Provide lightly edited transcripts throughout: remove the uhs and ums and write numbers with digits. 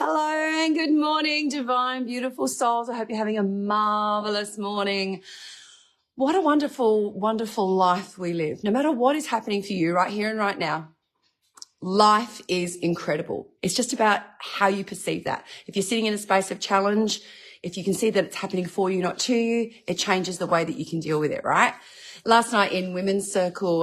Hello and good morning, divine, beautiful souls. I hope you're having a marvelous morning. What a wonderful, wonderful life we live. No matter what is happening for you right here and right now, life is incredible. It's just about how you perceive that. If you're sitting in a space of challenge, if you can see that it's happening for you, not to you, it changes the way that you can deal with it, right? Last night in Women's Circle,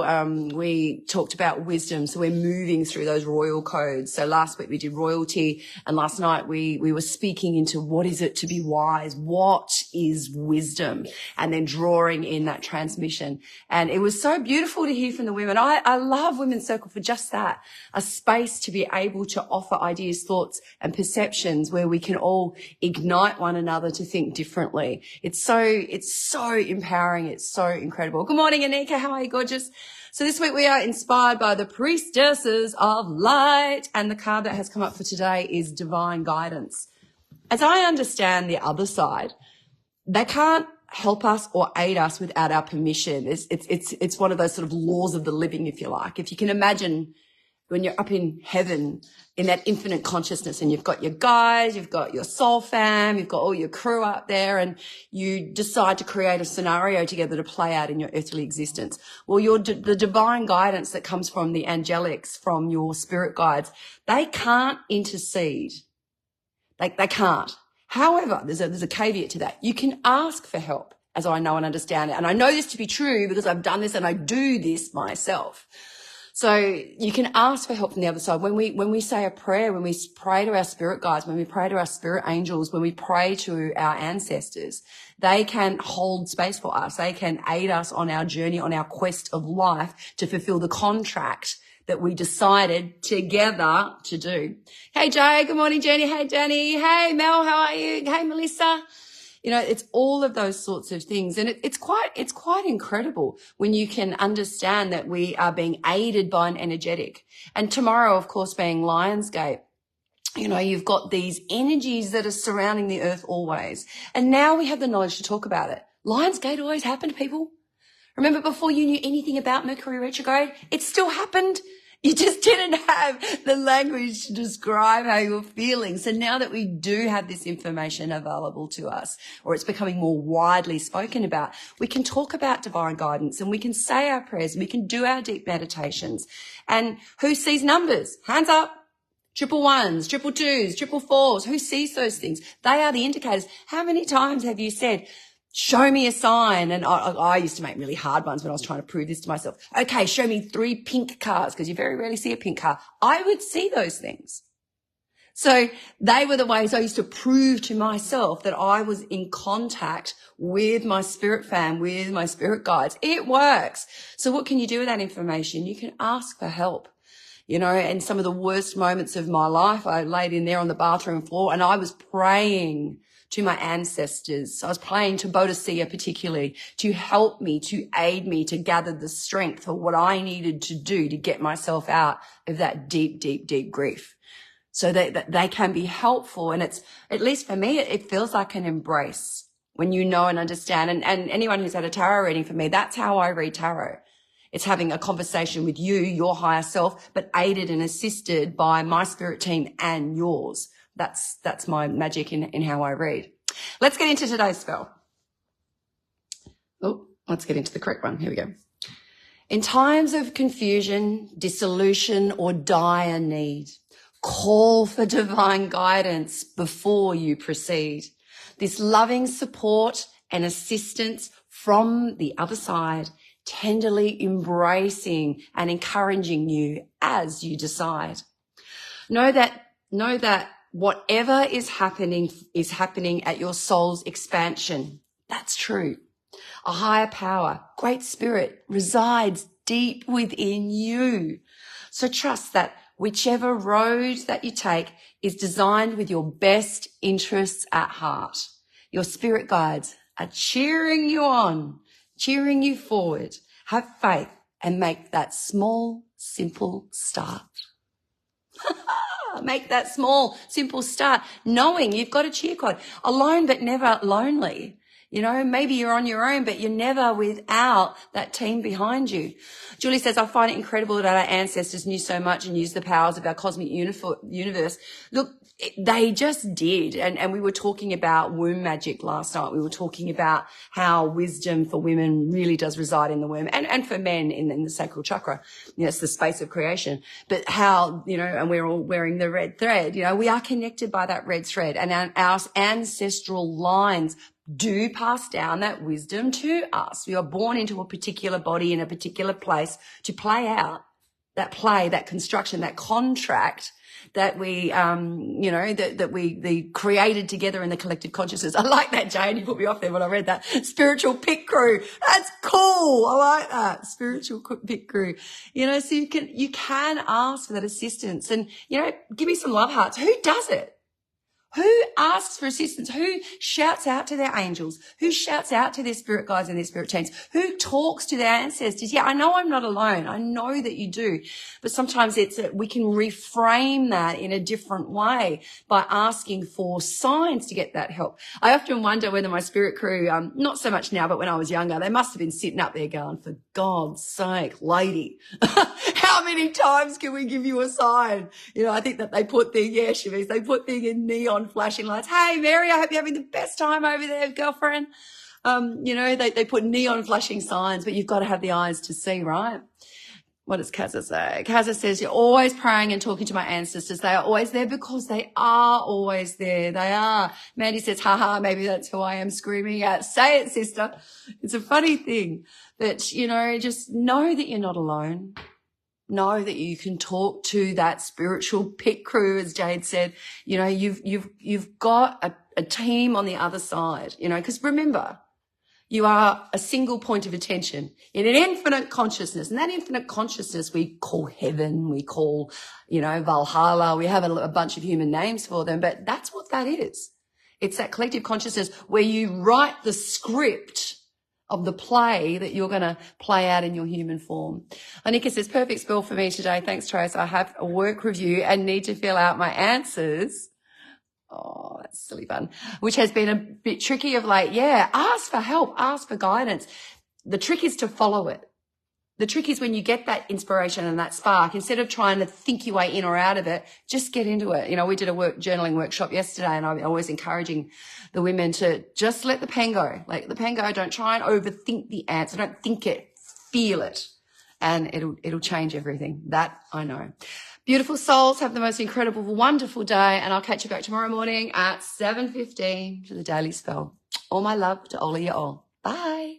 we talked about wisdom. So we're moving through those royal codes. So last week we did royalty, and last night we were speaking into what is it to be wise? What is wisdom? And then drawing in that transmission. And it was so beautiful to hear from the women. I love Women's Circle for just that, a space to be able to offer ideas, thoughts and perceptions where we can all ignite one another to think differently. It's so empowering. It's so incredible. Good morning, Anika. How are you, gorgeous? So this week we are inspired by the Priestesses of Light, and the card that has come up for today is Divine Guidance. As I understand the other side, they can't help us or aid us without our permission. It's one of those sort of laws of the living, if you like. If you can imagine when you're up in heaven in that infinite consciousness and you've got your guides, you've got your soul fam, you've got all your crew up there, and you decide to create a scenario together to play out in your earthly existence. Well, the divine guidance that comes from the angelics, from your spirit guides, they can't intercede. They can't. However, there's a caveat to that. You can ask for help, as I know and understand it. And I know this to be true because I've done this and I do this myself. So you can ask for help from the other side. When we say a prayer, when we pray to our spirit guides, when we pray to our spirit angels, when we pray to our ancestors, they can hold space for us. They can aid us on our journey, on our quest of life to fulfill the contract that we decided together to do. Hey, Jay. Good morning, Jenny. Hey, Danny. Hey, Mel. How are you? Hey, Melissa. You know, it's all of those sorts of things. And it's quite incredible when you can understand that we are being aided by an energetic. And tomorrow, of course, being Lionsgate, you know, you've got these energies that are surrounding the earth always. And now we have the knowledge to talk about it. Lionsgate always happened, people. Remember before you knew anything about Mercury retrograde? It still happened. You just didn't have the language to describe how you were feeling. So now that we do have this information available to us, or it's becoming more widely spoken about, we can talk about divine guidance and we can say our prayers and we can do our deep meditations. And who sees numbers? Hands up. 111s, 222s, 444s. Who sees those things? They are the indicators. How many times have you said, show me a sign? And I used to make really hard ones when I was trying to prove this to myself. Okay, show me 3 pink cars, because you very rarely see a pink car. I would see those things. So they were the ways I used to prove to myself that I was in contact with my spirit fam, with my spirit guides. It works. So what can you do with that information? You can ask for help. You know, and some of the worst moments of my life, I laid in there on the bathroom floor and I was praying to my ancestors. I was praying to 𝔻𝕀𝕍𝕀𝕃 particularly to help me, to aid me, to gather the strength for what I needed to do to get myself out of that deep, deep, deep grief. So that they can be helpful. And it's, at least for me, it feels like an embrace when you know and understand. And anyone who's had a tarot reading for me, that's how I read tarot. It's having a conversation with you, your higher self, but aided and assisted by my spirit team and yours. That's my magic in how I read. Let's get into today's spell. Oh, let's get into the correct one. Here we go. In times of confusion, dissolution, or dire need, call for divine guidance before you proceed. This loving support and assistance from the other side, tenderly embracing and encouraging you as you decide. Know that whatever is happening at your soul's expansion. That's true. A higher power, great spirit resides deep within you. So trust that whichever road that you take is designed with your best interests at heart. Your spirit guides are cheering you on, cheering you forward. Have faith and make that small, simple start. Make that small, simple start, knowing you've got a cheer code. Alone but never lonely. You know, maybe you're on your own, but you're never without that team behind you. Julie says, I find it incredible that our ancestors knew so much and used the powers of our cosmic universe. Look, they just did. And we were talking about womb magic last night. We were talking about how wisdom for women really does reside in the womb and for men in the sacral chakra. You know, it's the space of creation. But how, you know, and we're all wearing the red thread, you know, we are connected by that red thread, and our ancestral lines do pass down that wisdom to us. We are born into a particular body in a particular place to play out that play, that construction, that contract that we, you know, that we created together in the collective consciousness. I like that, Jane. You put me off there when I read that. Spiritual pit crew. That's cool. I like that. Spiritual pit crew. You know, so you can ask for that assistance, and, you know, give me some love hearts. Who does it? Who asks for assistance? Who shouts out to their angels? Who shouts out to their spirit guides and their spirit chains? Who talks to their ancestors? Yeah, I know I'm not alone. I know that you do. But sometimes we can reframe that in a different way by asking for signs to get that help. I often wonder whether my spirit crew, not so much now, but when I was younger, they must have been sitting up there going, for God's sake, lady, how many times can we give you a sign? You know, I think that they put thing in neon flashing lights. Hey, Mary, I hope you're having the best time over there, girlfriend. You know, they put neon flashing signs, but you've got to have the eyes to see, right? What does 𝕍𝔼 say? 𝕍𝔼 says, you're always praying and talking to my ancestors. They are always there because they are always there. They are. Mandy says, haha, maybe that's who I am screaming at. Say it, sister. It's a funny thing that, you know, just know that you're not alone. Know that you can talk to that spiritual pit crew, as Jade said. You know, you've got a team on the other side, you know, because remember, you are a single point of attention in an infinite consciousness. And that infinite consciousness we call heaven, we call, you know, Valhalla. We have a bunch of human names for them, but that's what that is. It's that collective consciousness where you write the script of the play that you're going to play out in your human form. Anika says, perfect spell for me today. Thanks, Trace. I have a work review and need to fill out my answers. Oh, that's silly fun. Which has been a bit tricky of late. Yeah, ask for help, ask for guidance. The trick is to follow it. The trick is when you get that inspiration and that spark, instead of trying to think your way in or out of it, just get into it. You know, we did a journaling workshop yesterday, and I'm always encouraging the women to just let the pen go. Let the pen go. Don't try and overthink the answer. Don't think it, feel it, and it'll change everything. That I know. Beautiful souls, have the most incredible, wonderful day, and I'll catch you back tomorrow morning at 7:15 for the daily spell. All my love to all of you all. Bye.